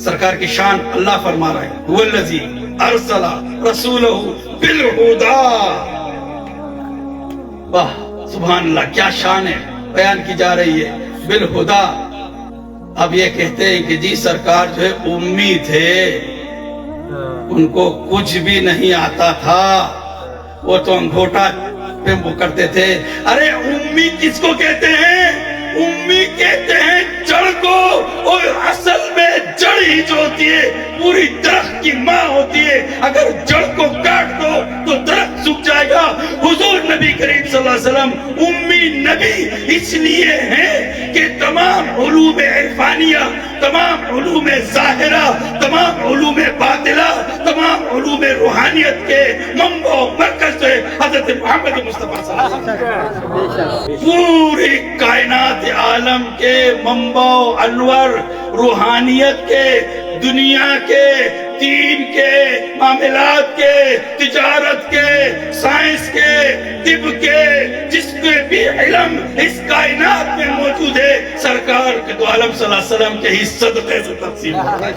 سرکار کی شان اللہ فرما رہا ہے والذی ارسل رسولہ بالہدی. واہ سبحان اللہ، کیا شان ہے بیان کی جا رہی ہے بالہدی. اب یہ کہتے ہیں کہ جی سرکار جو ہے امی تھے، ان کو کچھ بھی نہیں آتا تھا، وہ تو انگوٹا پہ وہ کرتے تھے. ارے امی کس کو کہتے ہیں؟ امی کہتے ہیں جڑ کو، اور اصل میں جڑ ہی جو ہوتی ہے پوری درخت کی ماں ہوتی ہے. اگر جڑ کو کاٹ دو تو درخت سوکھ جائے گا. حضور نبی کریم صلی اللہ علیہ وسلم امی نبی اس لیے ہیں کہ تمام علوم عرفانیہ، تمام علوم ظاہرہ، تمام علوم باطلہ، تمام علوم روحانیت کے منبع و مرکز سے حضرت محمد مصطفیٰ صلی اللہ علیہ وسلم. پوری کائنات عالم کے منبع و انور، روحانیت کے، دنیا کے، دین کے، معاملات کے، تجارت کے، سائنس کے، طب کے، جس کے بھی علم اس کائنات میں موجود ہے، سرکار کے دو عالم صلی اللہ علیہ وسلم کے ہی صدقے سے تقسیم ہوتا ہے.